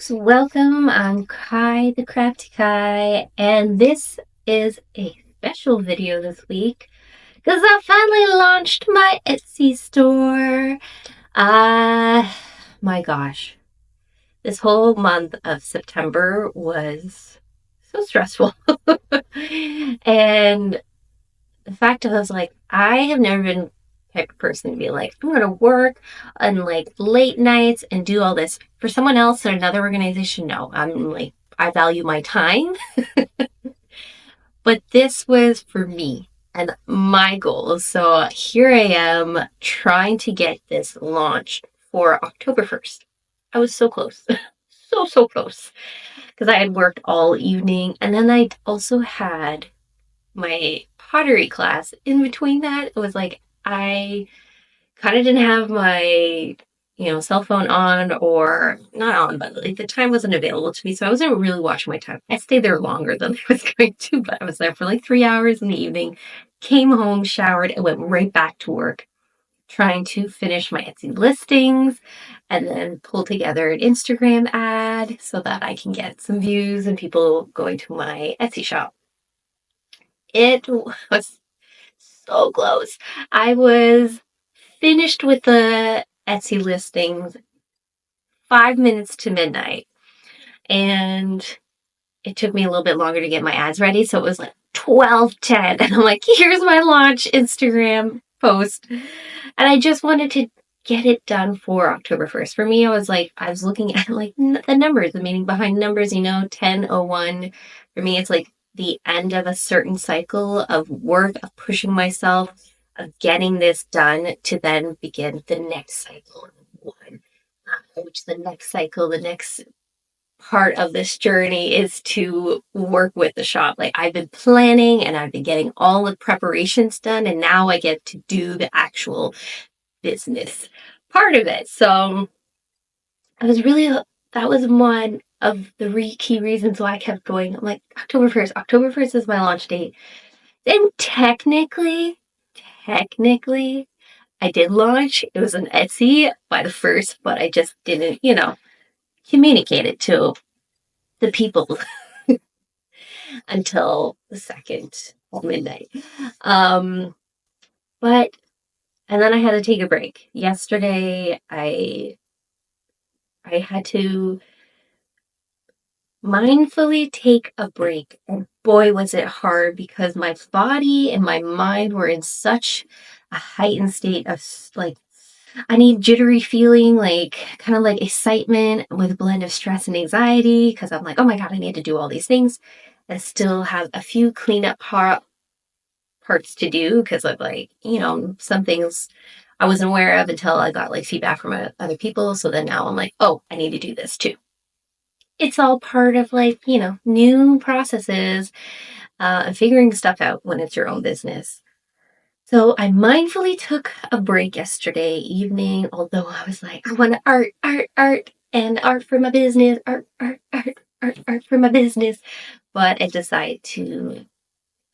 folks, welcome. I'm Kai, the Crafty Kai, and this is a special video this week because I finally launched my Etsy store. My gosh, this whole month of September was so stressful. And the fact of I was like, I have never been the type of person to be like, I'm gonna work on like late nights and do all this for someone else in another organization. No, I'm like, I value my time, but this was for me and my goals. So here I am trying to get this launched for October 1st. I was so close. So close. Because I had worked all evening and then I also had my pottery class in between that. It was like I kind of didn't have my cell phone on, or not on, but like the time wasn't available to me, so I wasn't really watching my time. I stayed there longer than I was going to, but I was there for like 3 hours in the evening, came home, showered, and went right back to work trying to finish my Etsy listings and then pull together an Instagram ad so that I can get some views and people going to my Etsy shop. It was so close. I was finished with the Etsy listings 5 minutes to midnight, and it took me a little bit longer to get my ads ready. So it was like 12:10, and I'm like, here's my launch Instagram post. And I just wanted to get it done for October 1st. For me, I was looking at like the numbers, the meaning behind numbers, 10:01. For me, it's like the end of a certain cycle of work, of pushing myself, of getting this done to then begin the next cycle. Which the next cycle, the next part of this journey is to work with the shop. Like I've been planning and I've been getting all the preparations done, and now I get to do the actual business part of it. So I was really, that was one of the key reasons why I kept going. I'm like, October 1st. October 1st is my launch date. And technically, I did launch. It was an Etsy by the 1st, but I just didn't, communicate it to the people until the 2nd at midnight. Um, but and then I had to take a break. Yesterday, I had to mindfully take a break, and boy, was it hard because my body and my mind were in such a heightened state of like I need jittery feeling, like kind of like excitement with a blend of stress and anxiety because I'm like, oh my God, I need to do all these things. I still have a few cleanup parts to do because of like, some things I wasn't aware of until I got like feedback from other people. So then now I'm like, oh, I need to do this too. It's all part of like, new processes and figuring stuff out when it's your own business. So I mindfully took a break yesterday evening, although I was like, I want art, and art for my business, art for my business. But I decided to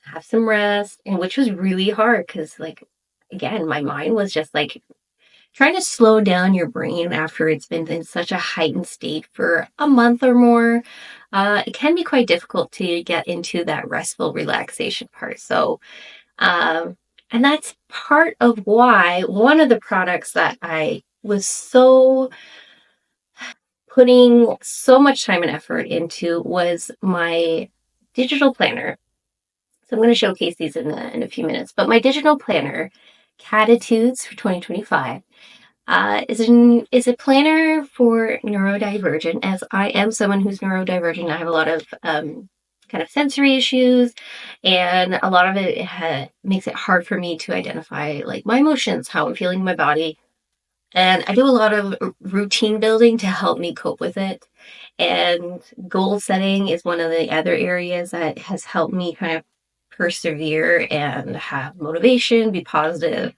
have some rest, and which was really hard because, like, again, my mind was just like trying to slow down your brain after it's been in such a heightened state for a month or more. It can be quite difficult to get into that restful relaxation part. So, um, and that's part of why one of the products that I was so putting so much time and effort into was my digital planner. So I'm going to showcase these in a few minutes. But my digital planner, Cattitudes for 2025, is a planner for neurodivergent, as I am someone who's neurodivergent. I have a lot of kind of sensory issues, and a lot of it makes it hard for me to identify like my emotions, how I'm feeling in my body. And I do a lot of routine building to help me cope with it. And goal setting is one of the other areas that has helped me kind of persevere and have motivation, be positive.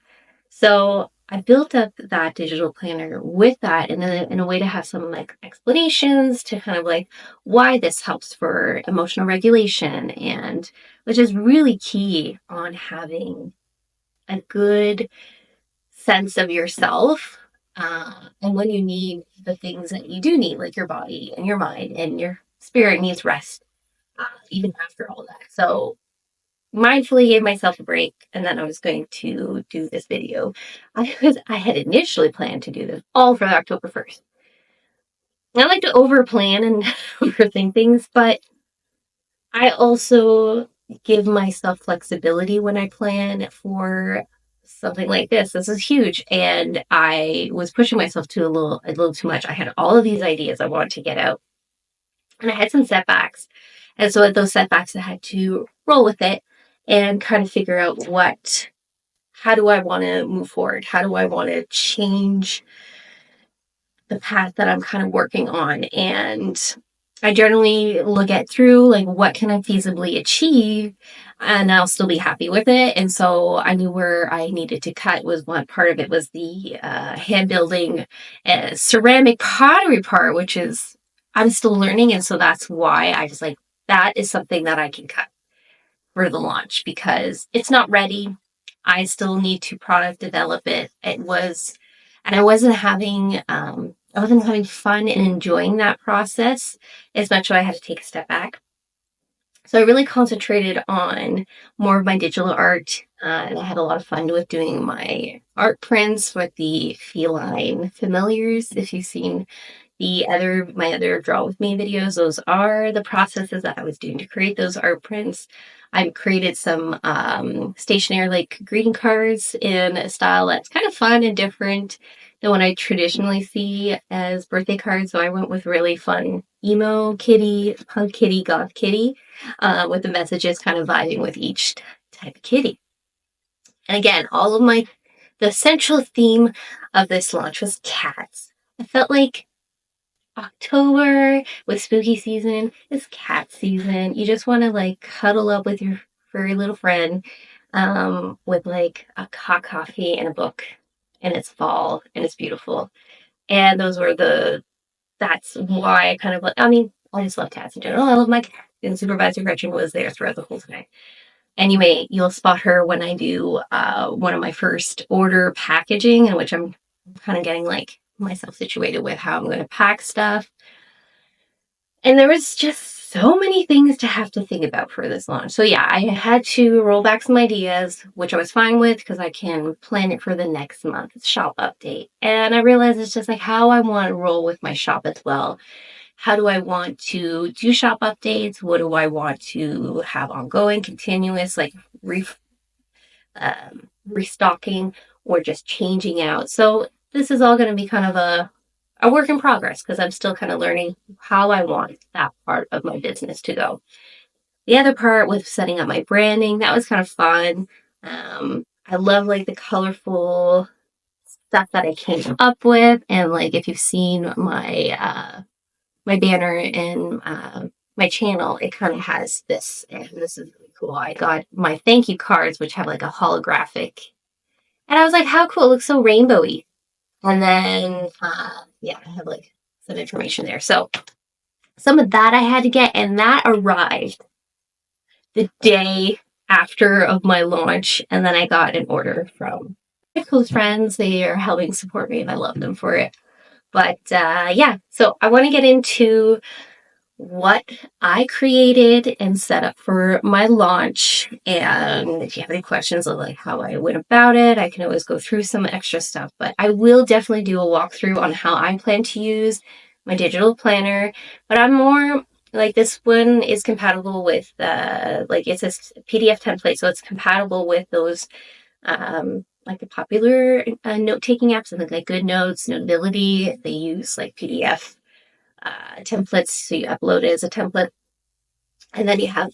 So I built up that digital planner with that in a way to have some like explanations to kind of like why this helps for emotional regulation, and which is really key on having a good sense of yourself And when you need the things that you do need, like your body and your mind and your spirit needs rest, even after all that. So mindfully gave myself a break, and then I was going to do this video. I had initially planned to do this all for October 1st. I like to over plan and overthink things, but I also give myself flexibility when I plan for something like this. This is huge, and I was pushing myself to a little too much. I had all of these ideas I wanted to get out, and I had some setbacks. And so at those setbacks, I had to roll with it and kind of figure out how do I want to move forward? How do I want to change the path that I'm kind of working on? And I generally look at through like what can I feasibly achieve and I'll still be happy with it. And so I knew where I needed to cut was one part of it was the hand building ceramic pottery part, which is I'm still learning. And so that's why I just like that is something that I can cut for the launch because it's not ready. I still need to product develop it. And I wasn't having fun and enjoying that process as much. So I had to take a step back. So I really concentrated on more of my digital art, and I had a lot of fun with doing my art prints with the Feline Familiars. If you've seen my other draw with me videos, those are the processes that I was doing to create those art prints. I created some stationery like greeting cards in a style that's kind of fun and different than what I traditionally see as birthday cards. So I went with really fun emo kitty, punk kitty, goth kitty, with the messages kind of vibing with each type of kitty. And again, the central theme of this launch was cats. I felt like October with spooky season is cat season. You just want to like cuddle up with your furry little friend with like a hot coffee and a book. And it's fall and it's beautiful. And that's why I kind of like, I mean, I just love cats in general. I love my cat. And Supervisor Gretchen was there throughout the whole time. Anyway, you'll spot her when I do one of my first order packaging, in which I'm kind of getting like myself situated with how I'm going to pack stuff. And there was just so many things to have to think about for this launch. So yeah, I had to roll back some ideas, which I was fine with because I can plan it for the next month's shop update. And I realized it's just like how I want to roll with my shop as well. How do I want to do shop updates? What do I want to have ongoing, continuous, like restocking or just changing out? So this is all going to be kind of a work in progress because I'm still kind of learning how I want that part of my business to go. The other part with setting up my branding, that was kind of fun. I love like the colorful stuff that I came up with. And like if you've seen my banner and my channel, it kind of has this, and this is really cool. I got my thank you cards, which have like a holographic, and I was like, how cool! It looks so rainbowy. And then, yeah, I have like some information there. So some of that I had to get, and that arrived the day after of my launch. And then I got an order from my close friends. They are helping support me, and I love them for it. But yeah, so I want to get into what I created and set up for my launch. And if you have any questions of like how I went about it, I can always go through some extra stuff. But I will definitely do a walkthrough on how I plan to use my digital planner. But I'm more like this one is compatible with like it's a PDF template, so it's compatible with those like the popular note-taking apps and like Good Notes, Notability. They use like PDF templates, so you upload it as a template. And then you have,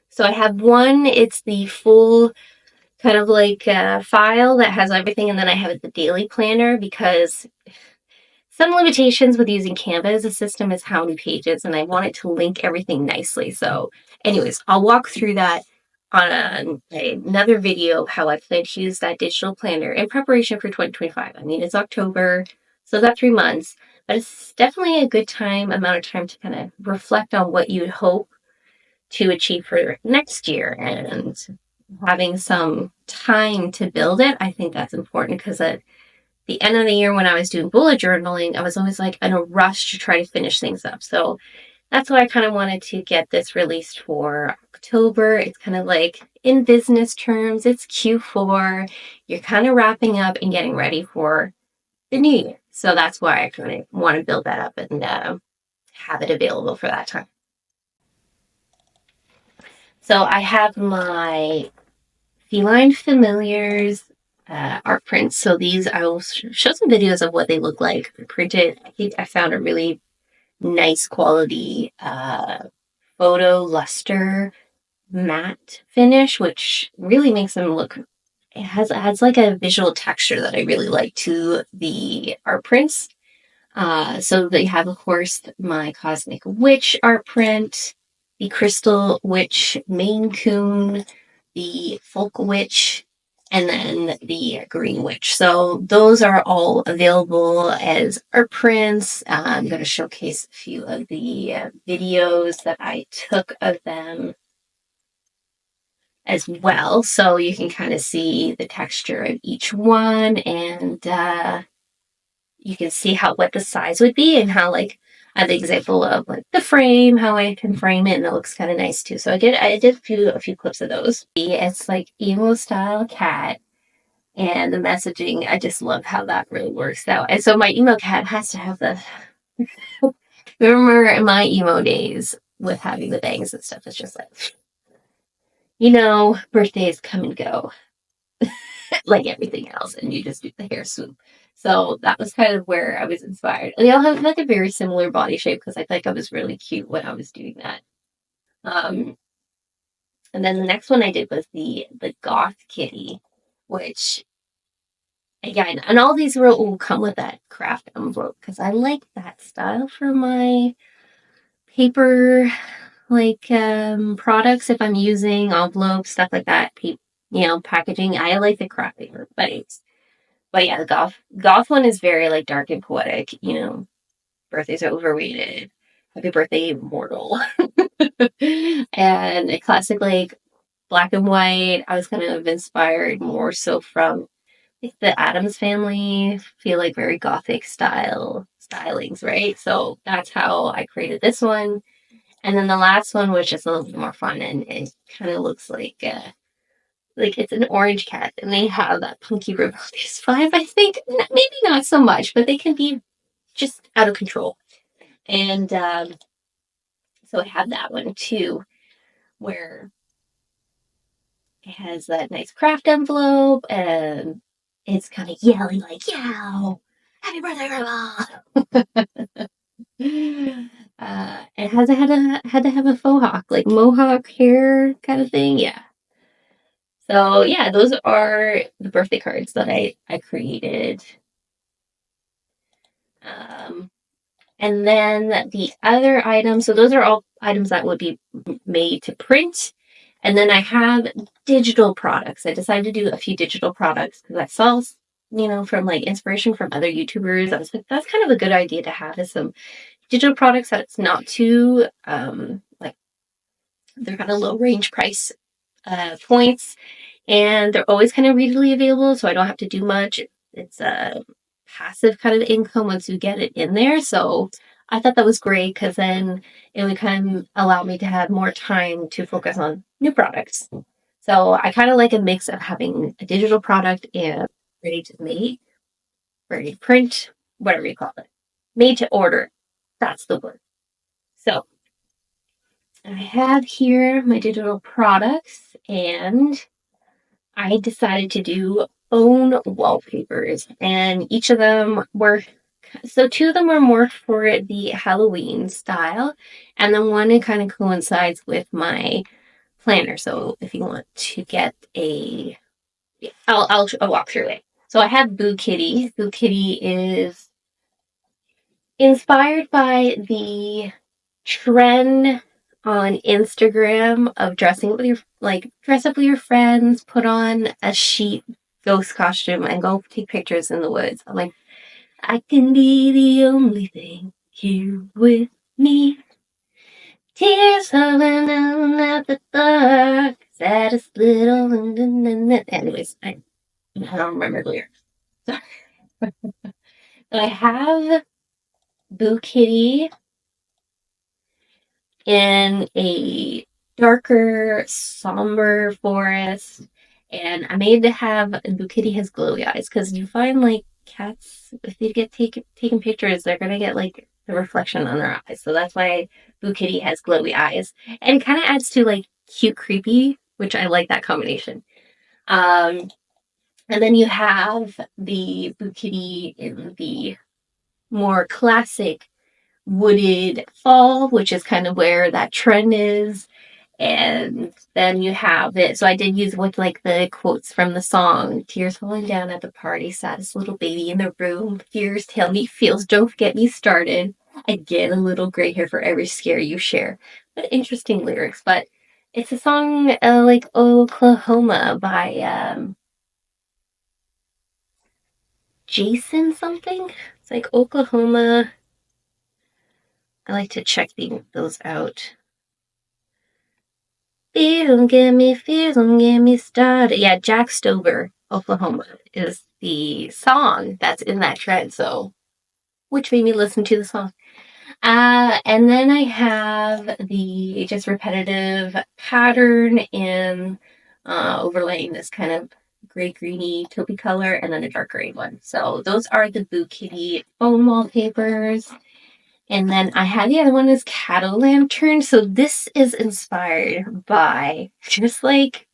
so I have one, it's the full kind of like file that has everything. And then I have the daily planner because some limitations with using Canva as a system is how many pages, and I want it to link everything nicely. So anyways, I'll walk through that on another video of how I plan to use that digital planner in preparation for 2025. I mean, it's October, so I've got 3 months, but it's definitely a good amount of time to kind of reflect on what you'd hope to achieve for next year and having some time to build it. I think that's important because the end of the year when I was doing bullet journaling, I was always like in a rush to try to finish things up. So that's why I kind of wanted to get this released for October. It's kind of like in business terms, it's Q4. You're kind of wrapping up and getting ready for the new year. So that's why I kind of want to build that up and have it available for that time. So I have my Feline Familiars art prints. So these, I will show some videos of what they look like printed. I think I found a really nice quality photo luster matte finish, which really makes them look. It adds like a visual texture that I really like to the art prints. So they have, of course, my Cosmic Witch art print, the Crystal Witch Maine Coon, the Folk Witch, and then the Green Witch. So those are all available as art prints. I'm going to showcase a few of the videos that I took of them as well. So you can kind of see the texture of each one, and you can see what the size would be and how like I have the example of like the frame, how I can frame it, and it looks kind of nice too. So I did a few clips of those. It's like emo style cat, and the messaging, I just love how that really works out. And so my emo cat has to have the remember in my emo days with having the bangs and stuff, it's just like, birthdays come and go like everything else, and you just do the hair swoop. So that was kind of where I was inspired. And they all have like a very similar body shape because I think I was really cute when I was doing that. Um, and then the next one I did was the goth kitty, which again, and all these will come with that craft envelope because I like that style for my paper like products. If I'm using envelopes, stuff like that, packaging, I like the craft paper, but yeah, the goth one is very like dark and poetic. Birthdays are overrated. Happy birthday, mortal. And a classic like black and white. I was kind of inspired more so from like, the Addams family. Feel like very gothic stylings, right? So that's how I created this one. And then the last one was just a little bit more fun, and it kind of looks like it's an orange cat, and they have that punky rebellious vibe. I think maybe not so much, but they can be just out of control. And so I have that one too, where it has that nice craft envelope, and it's kind of yelling like "Yow, happy birthday, Grandma!" It has had to have a faux hawk, like mohawk hair kind of thing. Yeah. So yeah, those are the birthday cards that I created. Um, and then the other items, so those are all items that would be made to print. And then I have digital products. I decided to do a few digital products because I saw, from like inspiration from other YouTubers. I was like, that's kind of a good idea to have is some digital products that's not too, like, they're kind of low range price points, and they're always kind of readily available, so I don't have to do much. It's a passive kind of income once you get it in there. So I thought that was great because then it would kind of allow me to have more time to focus on new products. So I kind of like a mix of having a digital product and ready to make, ready to print, whatever you call it, made to order. That's the word. So I have here my digital products, and I decided to do own wallpapers, and each of them were so two of them were more for the Halloween style, and then one it kind of coincides with my planner. So if you want to get I'll walk through it. So I have Boo Kitty. Boo Kitty is inspired by the trend on Instagram of dressing with dress up with your friends, put on a sheet ghost costume, and go take pictures in the woods. I'm like, I can be the only thing here with me. Tears falling down at the dark, saddest little. Anyways, I don't remember the lyrics. Sorry. I have Boo Kitty in a darker, somber forest. And I made to have Boo Kitty has glowy eyes because you find like cats, if they get taken pictures, they're gonna get like the reflection on their eyes. So that's why Boo Kitty has glowy eyes. And it kind of adds to like cute, creepy, which I like that combination. Um, and then you have the Boo Kitty in the more classic wooded fall, which is kind of where that trend is. And then you have it. So I did use with like the quotes from the song, tears falling down at the party, saddest little baby in the room, fears, tell me feels, don't get me started. I get a little gray hair for every scare you share. But interesting lyrics. But it's a song like Oklahoma by Jason something. It's like Oklahoma. I like to check those out. Fears don't get me started. Yeah, Jack Stover, Oklahoma, is the song that's in that trend. So, which made me listen to the song. And then I have the just repetitive pattern in overlaying this kind of gray greeny taupey color and then a dark gray one. So those are the Boo Kitty phone wallpapers. And then I had the other one is Cattle Lantern. So this is inspired by just like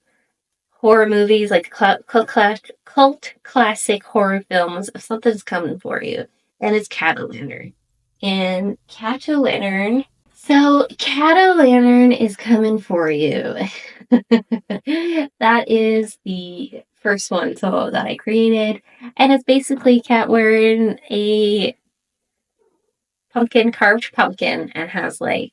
horror movies, like cult classic horror films. If something's coming for you, and it's Cattle Lantern. And Cattle Lantern. So Cattle Lantern is coming for you. That is the first one so that I created. And it's basically cat wearing a carved pumpkin, and has like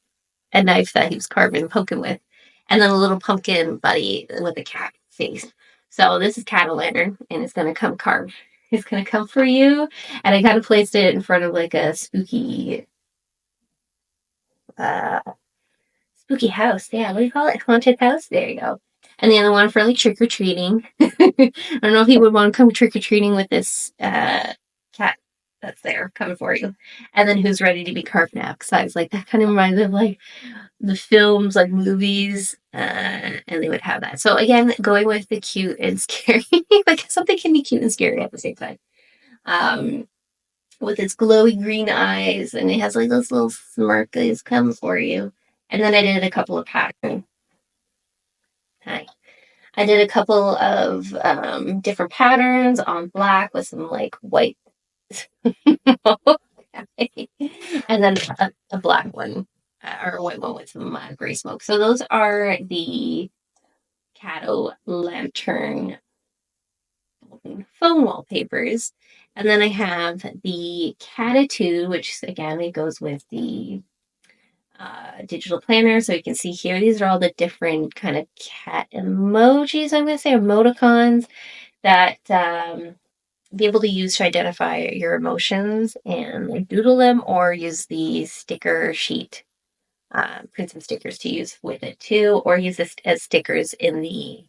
a knife that he was carving pumpkin with, and then a little pumpkin buddy with a cat face. So this is cat o' lantern, and it's gonna come carved. It's gonna come for you, and I kind of placed it in front of like a uh, spooky house. Yeah, what do you call it? Haunted house. There you go. And the other one for like trick or treating. I don't know if you would want to come trick or treating with this cat that's there coming for you. And then who's ready to be carved now? Because I was like, that kind of reminds me of like the films, like movies, and they would have that. So again, going with the cute and scary, like something can be cute and scary at the same time. Um, with its glowy green eyes, and it has like those little smirkies come for you. And then I did a couple of patterns. Hi. I did a couple of different patterns on black with some like white, and then a black one or a white one with some gray smoke. So those are the Cato Lantern phone wallpapers. And then I have the Cattitude, which again, it goes with the digital planner. So you can see here, these are all the different kind of cat emojis, I'm going to say, emoticons that be able to use to identify your emotions and like doodle them, or use the sticker sheet, print some stickers to use with it too, or use this as stickers in the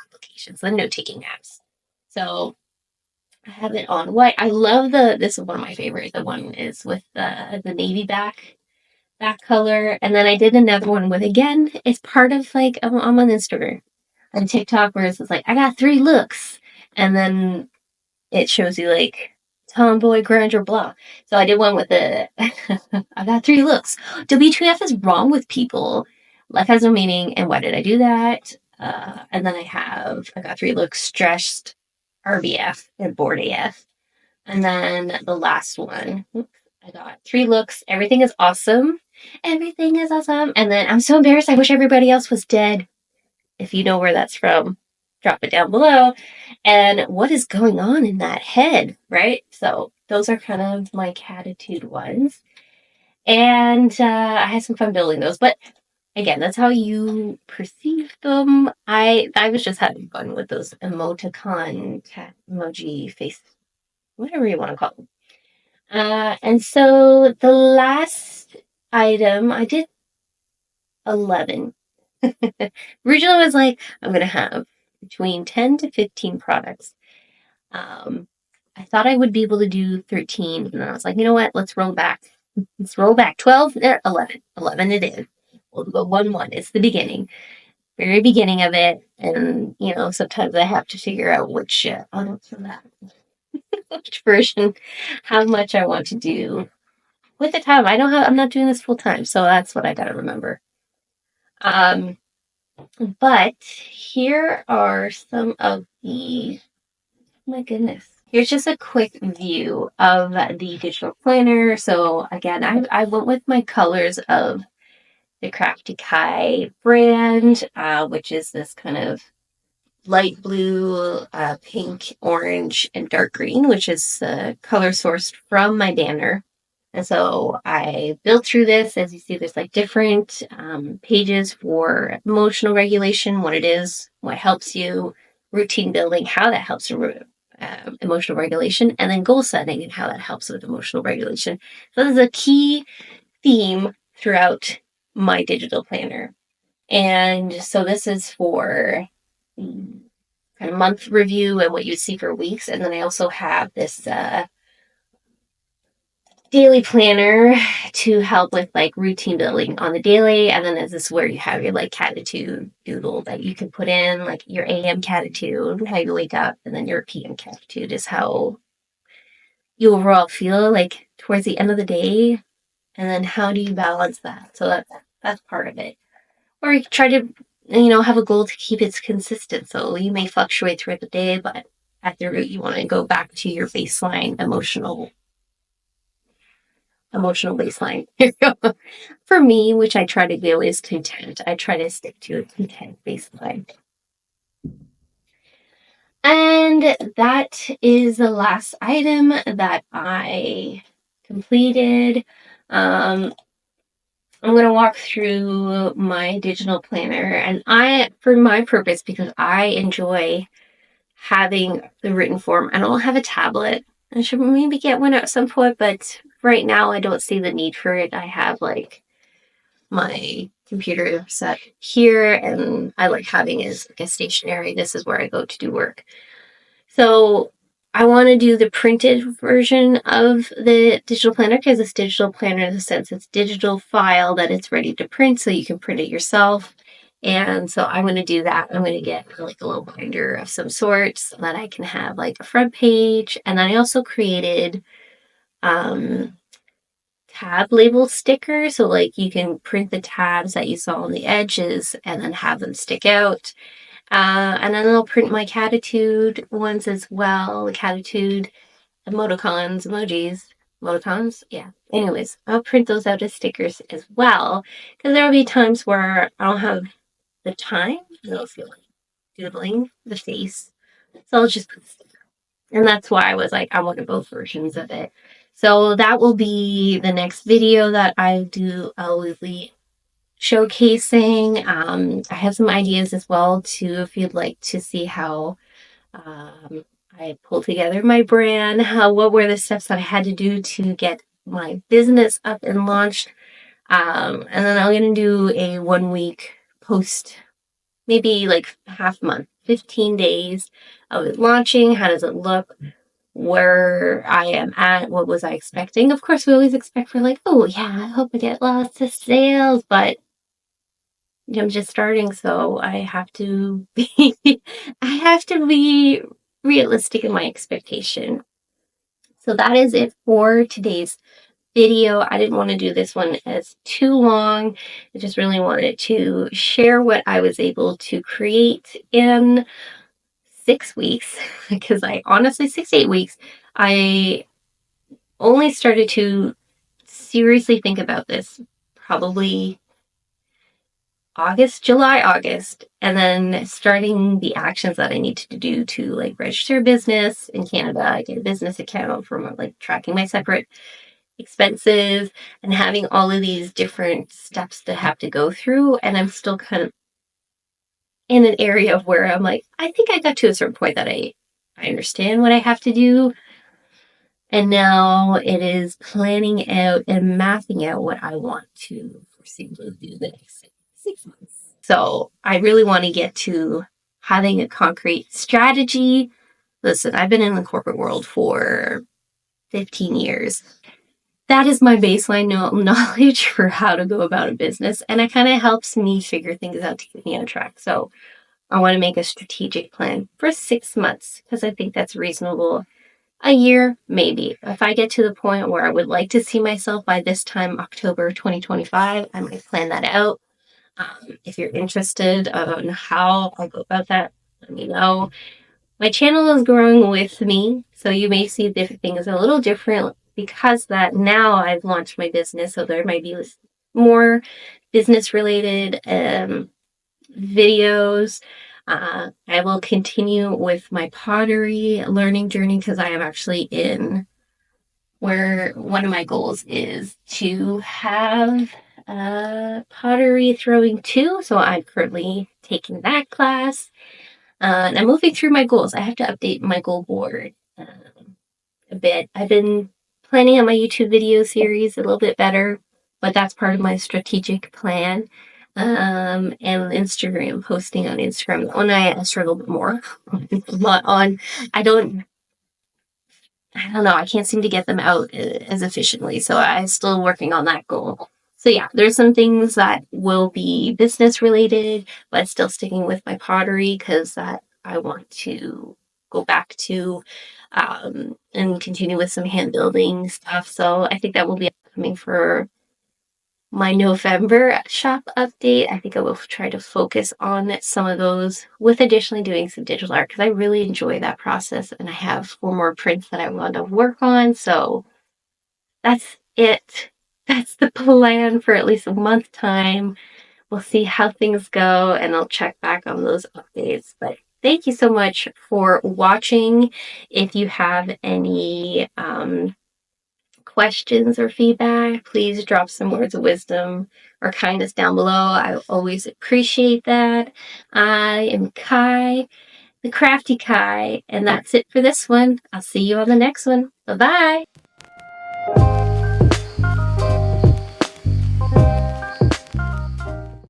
applications, the note-taking apps. So I have it on white. I love this is one of my favorites. The one is with the navy back color. And then I did another one with, again, it's part of like I'm on Instagram and TikTok where it's like, I got 3 looks. And then it shows you like tomboy, grandeur, blah. So I did one with the I got 3 looks. WTF is wrong with people? Life has no meaning, and why did I do that? And then I got 3 looks, stressed, RBF, and bored AF. And then the last one, I got 3 looks. Everything is awesome. Everything is awesome. And then I'm so embarrassed. I wish everybody else was dead. If you know where that's from, drop it down below. And what is going on in that head, right? So those are kind of my Cattitude ones. And I had some fun building those. But again, that's how you perceive them. I was just having fun with those emoticon, cat emoji, face, whatever you want to call them. And so the last item, I did 11. Originally, I was like, I'm going to have between 10 to 15 products. Um, I thought I would be able to do 13, and then I was like, you know what? Let's roll back. Let's roll back. 12, 11. 11 it is. We'll go 1 1. It's the beginning, very beginning of it. And, sometimes I have to figure out which, oh, don't do that, which version, how much I want to do with the time. I'm not doing this full time. So that's what I got to remember. Um, but here are some of the, oh my goodness. Here's just a quick view of the digital planner. So again, I went with my colors of the Crafty Kai brand, which is this kind of light blue, pink, orange, and dark green, which is color sourced from my banner. And so I built through this. As you see, there's like different pages for emotional regulation, what it is, what helps you, routine building, how that helps emotional regulation, and then goal setting and how that helps with emotional regulation. So this is a key theme throughout my digital planner. And so this is for kind of month review and what you see for weeks. And then I also have this daily planner to help with like routine building on the daily. And then this is where you have your like Cattitude doodle that you can put in, like your AM Cattitude, how you wake up, and then your PM Cattitude is how you overall feel like towards the end of the day. And then how do you balance that? So that's part of it. Or you try to, have a goal to keep it consistent. So you may fluctuate throughout the day, but at the root, you want to go back to your baseline emotional baseline. For me, which I try to do, is content. I try to stick to a content baseline. And that is the last item that I completed. I'm going to walk through my digital planner, and for my purpose, because I enjoy having the written form. I don't have a tablet. I should maybe get one at some point, but right now I don't see the need for it. I have like my computer set here, and I like having it as like a stationary. This is where I go to do work. So I want to do the printed version of the digital planner, because this digital planner, in the sense, it's digital file that it's ready to print, so you can print it yourself. And so I'm going to do that. I'm going to get like a little binder of some sort so that I can have like a front page. And then I also created tab label stickers. So like you can print the tabs that you saw on the edges and then have them stick out. And then I'll print my Cattitude ones as well. The Cattitude emoticons. Yeah. Anyways, I'll print those out as stickers as well, because there will be times where I don't have the time. I don't feel like doodling the face. So I'll just put the sticker. And that's why I was like, I wanted both versions of it. So that will be the next video that I do. I'll be showcasing. I have some ideas as well too, if you'd like to see how I pulled together my brand, what were the steps that I had to do to get my business up and launched. And then I'm going to do a 1 week post, maybe like half month, 15 days of it launching. How does it look? Where I am at, what was I expecting? Of course, we always expect for like, oh yeah, I hope I get lots of sales, but I'm just starting, so I have to be realistic in my expectation. So that is it for today's video. I didn't want to do this one as too long. I just really wanted to share what I was able to create in 6 weeks, because I honestly, 6 to 8 weeks, I only started to seriously think about this probably July, August, and then starting the actions that I needed to do to like register a business in Canada. I get a business account from like tracking my separate expenses and having all of these different steps to have to go through. And I'm still kind of in an area of where I'm like, I think I got to a certain point that I understand what I have to do. And now it is planning out and mapping out what I want to foreseeably do the next 6 months. So I really want to get to having a concrete strategy Listen, I've been in the corporate world for 15 years. That is my baseline knowledge for how to go about a business. And it kind of helps me figure things out to keep me on track. So I want to make a strategic plan for 6 months because I think that's reasonable. A year, maybe. If I get to the point where I would like to see myself by this time, October 2025, I might plan that out. If you're interested on how I'll go about that, let me know. My channel is growing with me, so you may see different things a little different because that now I've launched my business, so there might be more business related videos. I will continue with my pottery learning journey because I am actually in where one of my goals is to have pottery throwing too. So I'm currently taking that class. And I'm moving through my goals. I have to update my goal board a bit. I've been planning on my YouTube video series a little bit better, but that's part of my strategic plan. And Instagram, posting on Instagram. That one I struggle a bit more. But I don't know. I can't seem to get them out as efficiently. So I'm still working on that goal. So yeah, there's some things that will be business related, but still sticking with my pottery because that I want to go back to and continue with some hand building stuff. So I think that will be coming for my November shop update. I think I will try to focus on some of those with additionally doing some digital art because I really enjoy that process and I have 4 more prints that I want to work on. So that's it. That's the plan for at least a month time. We'll see how things go and I'll check back on those updates. But thank you so much for watching. If you have any questions or feedback, please drop some words of wisdom or kindness down below. I always appreciate that. I am Kai, the Crafty Kai, and that's it for this one. I'll see you on the next one. Bye bye.